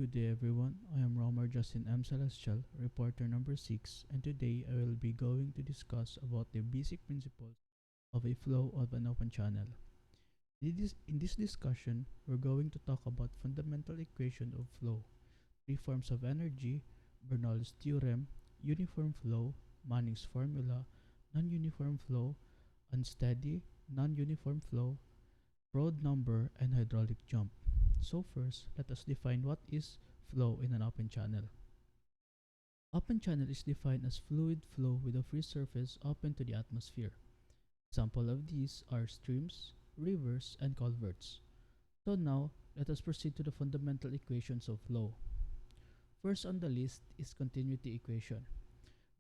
Good day everyone, I am Romer Justin M. Celestial, reporter number 6, and today I will be going to discuss about the basic principles of a flow of an open channel. In this discussion, we're going to talk about fundamental equation of flow, three forms of energy, Bernoulli's theorem, uniform flow, Manning's formula, non-uniform flow, unsteady, non-uniform flow, Rode number, and hydraulic jump. So first, let us define what is flow in an open channel. Open channel is defined as fluid flow with a free surface open to the atmosphere. Example of these are streams, rivers, and culverts. So now, let us proceed to the fundamental equations of flow. First on the list is continuity equation.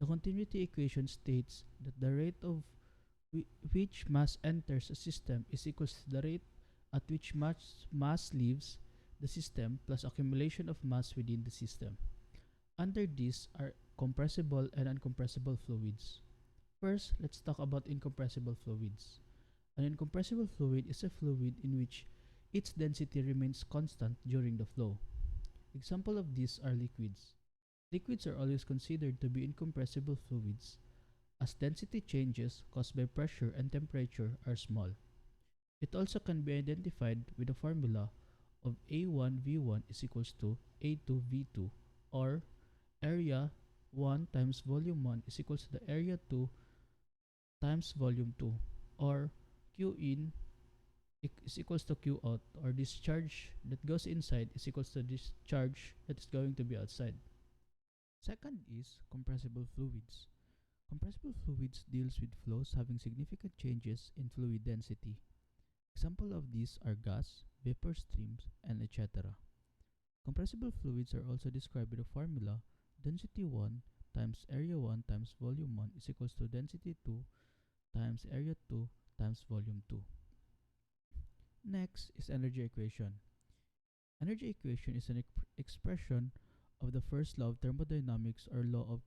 The continuity equation states that the rate of which mass enters a system is equals to the rate at which mass leaves the system plus accumulation of mass within the system. Under this are compressible and uncompressible fluids. First, let's talk about incompressible fluids. An incompressible fluid is a fluid in which its density remains constant during the flow. Example of these are liquids. Liquids are always considered to be incompressible fluids as density changes caused by pressure and temperature are small. It also can be identified with the formula of A1V1 is equals to A2V2, or area 1 times volume 1 is equals to the area 2 times volume 2, or Q in is equals to Q out, or discharge that goes inside is equals to discharge that is going to be outside. Second is compressible fluids. Compressible fluids deals with flows having significant changes in fluid density. Example of these are gas, vapor streams, and etc. Compressible fluids are also described with the formula density 1 times area 1 times volume 1 is equals to density 2 times area 2 times volume 2. Next is energy equation. Energy equation is an expression of the first law of thermodynamics, or law of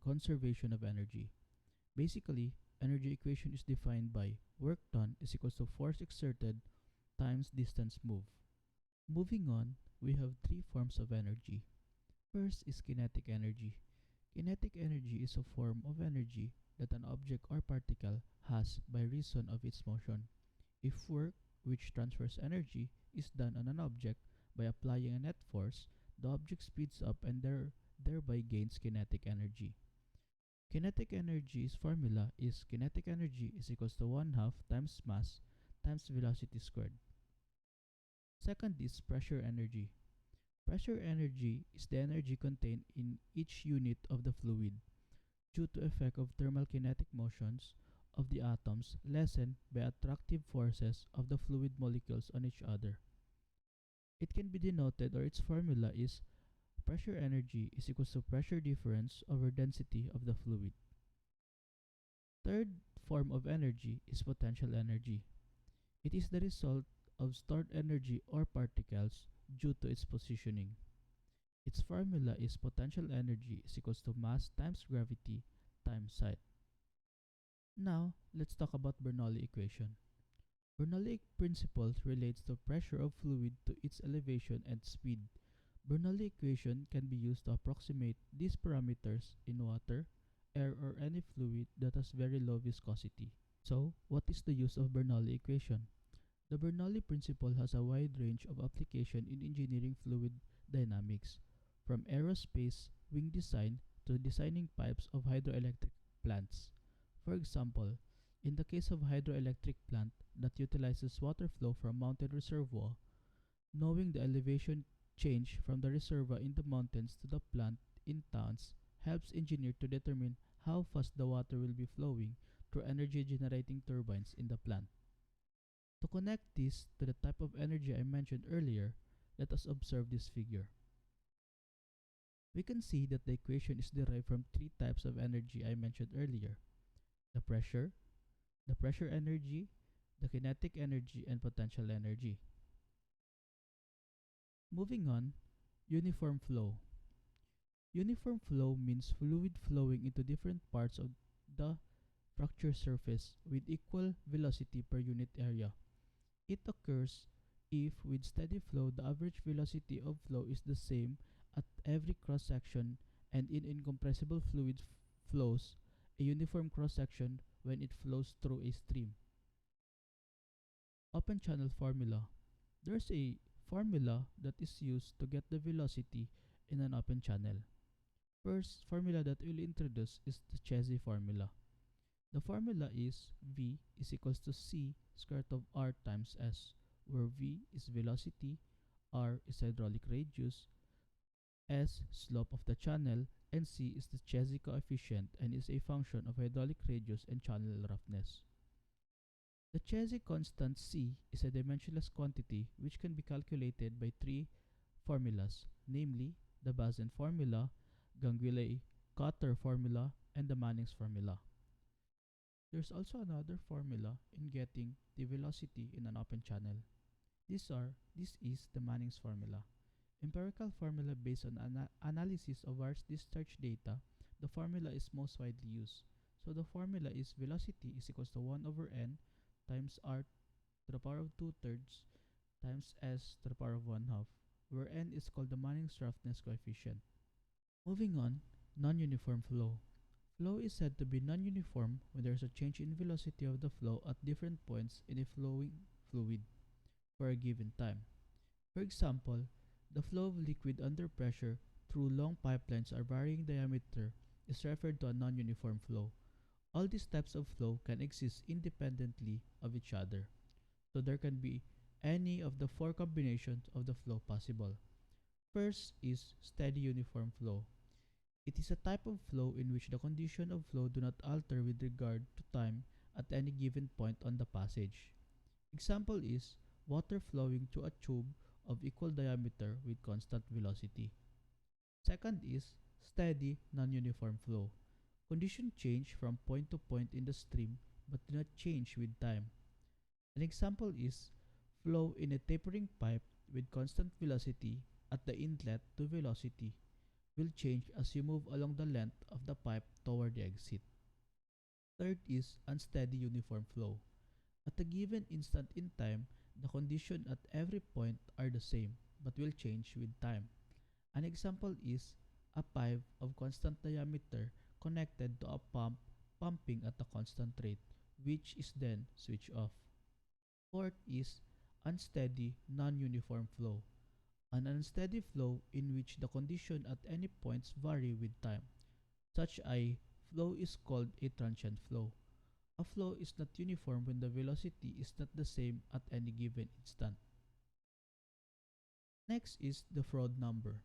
conservation of energy. Basically, energy equation is defined by work done is equals to force exerted times distance moved. Moving on, we have three forms of energy. First is kinetic energy. Kinetic energy is a form of energy that an object or particle has by reason of its motion. If work, which transfers energy, is done on an object by applying a net force, the object speeds up and thereby gains kinetic energy. Kinetic energy's formula is kinetic energy is equals to 1/2 times mass times velocity squared. Second is pressure energy. Pressure energy is the energy contained in each unit of the fluid due to effect of thermal kinetic motions of the atoms lessened by attractive forces of the fluid molecules on each other. It can be denoted, or its formula is pressure energy is equals to pressure difference over density of the fluid. Third form of energy is potential energy. It is the result of stored energy or particles due to its positioning. Its formula is potential energy is equals to mass times gravity times height. Now, let's talk about Bernoulli equation. Bernoulli principle relates the pressure of fluid to its elevation and speed. Bernoulli equation can be used to approximate these parameters in water, air, or any fluid that has very low viscosity. So, what is the use of Bernoulli equation? The Bernoulli principle has a wide range of application in engineering fluid dynamics, from aerospace wing design to designing pipes of hydroelectric plants. For example, in the case of hydroelectric plant that utilizes water flow from mountain reservoir, knowing the elevation change from the reservoir in the mountains to the plant in towns helps engineer to determine how fast the water will be flowing through energy generating turbines in the plant. To connect this to the type of energy I mentioned earlier, let us observe this figure. We can see that the equation is derived from three types of energy I mentioned earlier: the pressure energy, the kinetic energy, and potential energy. Moving on, uniform flow. Uniform flow means fluid flowing into different parts of the fracture surface with equal velocity per unit area. It occurs If with steady flow the average velocity of flow is the same at every cross section and in incompressible fluid flows a uniform cross section when it flows through a stream. Open channel formula. There's a formula that is used to get the velocity in an open channel. First formula that we'll introduce is the Chezy formula. The formula is V is equals to C square root of R times S, where V is velocity, R is hydraulic radius, S slope of the channel, and C is the Chezy coefficient and is a function of hydraulic radius and channel roughness. The Chezy constant C is a dimensionless quantity which can be calculated by three formulas, namely the Bazin formula, Ganguillet-Cotter formula, and the Manning's formula. There's also another formula in getting the velocity in an open channel. This is the Manning's formula. Empirical formula based on analysis of var's discharge data, the formula is most widely used. So the formula is velocity is equals to 1 over n times r to the power of 2/3 times s to the power of 1/2, where n is called the Manning's roughness coefficient. Moving on, non-uniform flow. Flow is said to be non-uniform when there is a change in velocity of the flow at different points in a flowing fluid for a given time. For example, the flow of liquid under pressure through long pipelines or varying diameter is referred to a non-uniform flow. All these types of flow can exist independently of each other, so there can be any of the four combinations of the flow possible. First is steady uniform flow. It is a type of flow in which the conditions of flow do not alter with regard to time at any given point on the passage. Example is water flowing through a tube of equal diameter with constant velocity. Second is steady non-uniform flow. Conditions change from point to point in the stream but do not change with time. An example is flow in a tapering pipe with constant velocity at the inlet to velocity will change as you move along the length of the pipe toward the exit. Third is unsteady uniform flow. At a given instant in time, the conditions at every point are the same but will change with time. An example is a pipe of constant diameter connected to a pump pumping at a constant rate, which is then switched off. Fourth is unsteady non-uniform flow. An unsteady flow in which the conditions at any points vary with time. Such a flow is called a transient flow. A flow is not uniform when the velocity is not the same at any given instant. Next is the Froude number.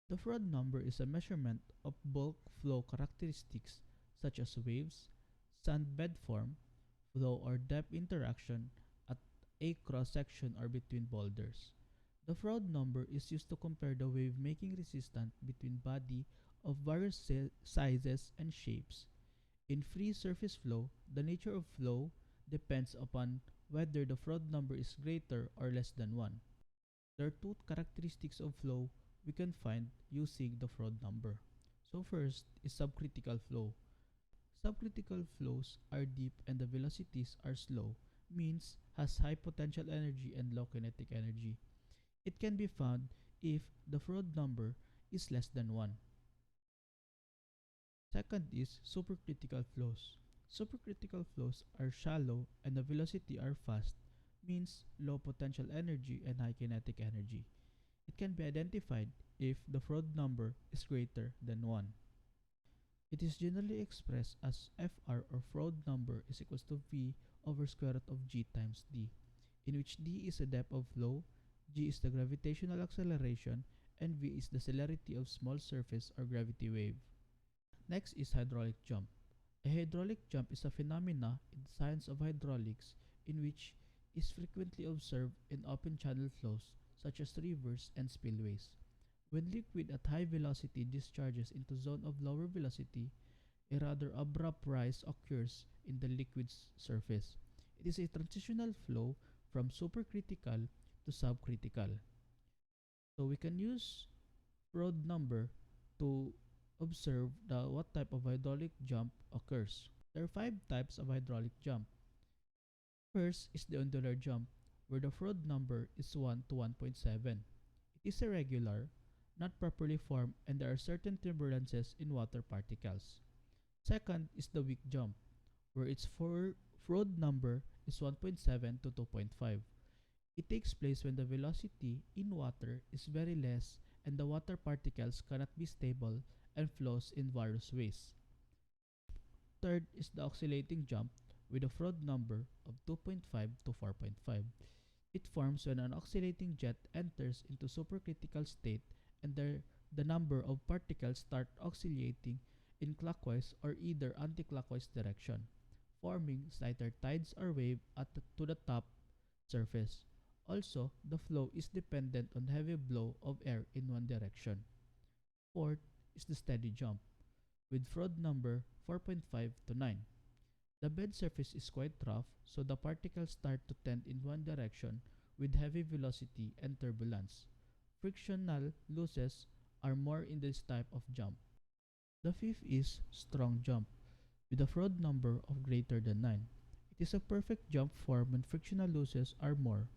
The Froude number is a measurement of bulk flow characteristics such as waves, sand bed form, flow or depth interaction at a cross-section or between boulders. The Froude number is used to compare the wave-making resistance between bodies of various sizes and shapes. In free surface flow, the nature of flow depends upon whether the Froude number is greater or less than 1. There are two characteristics of flow we can find using the Froude number. So first is subcritical flow. Subcritical flows are deep and the velocities are slow, means has high potential energy and low kinetic energy. It can be found if the Froude number is less than 1. Second is supercritical flows. Supercritical flows are shallow and the velocity are fast, means low potential energy and high kinetic energy. It can be identified if the Froude number is greater than 1. It is generally expressed as Fr or Froude number is equals to V over square root of G times D, in which D is the depth of flow, G is the gravitational acceleration, and V is the celerity of small surface or gravity wave. Next is hydraulic jump. A hydraulic jump is a phenomena in the science of hydraulics in which is frequently observed in open channel flows such as rivers and spillways. When liquid at high velocity discharges into zone of lower velocity, a rather abrupt rise occurs in the liquid's surface. It is a transitional flow from supercritical to subcritical. So we can use Froude number to observe what type of hydraulic jump occurs. There are 5 types of hydraulic jump. First is the ondular jump. where the Froude number is 1 to 1.7. It is irregular, not properly formed, and there are certain turbulences in water particles. Second is the weak jump, where its Froude number is 1.7 to 2.5. It takes place when the velocity in water is very less and the water particles cannot be stable and flows in various ways. Third is the oscillating jump with a Froude number of 2.5 to 4.5. It forms when an oscillating jet enters into supercritical state and the number of particles start oscillating in clockwise or either anticlockwise direction, forming slighter tides or wave to the top surface. Also, the flow is dependent on heavy blow of air in one direction. Fourth is the steady jump, with Froude number 4.5 to 9. The bed surface is quite rough, so the particles start to tend in one direction with heavy velocity and turbulence. Frictional losses are more in this type of jump. The fifth is strong jump, with a Froude number of greater than 9. It is a perfect jump form when frictional losses are more.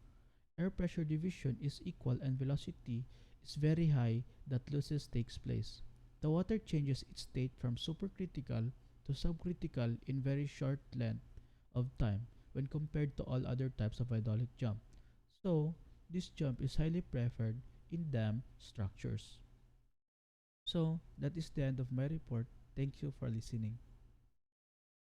Air pressure division is equal and velocity is very high that losses takes place. The water changes its state from supercritical to subcritical in very short length of time when compared to all other types of hydraulic jump. So, this jump is highly preferred in dam structures. So, that is the end of my report. Thank you for listening.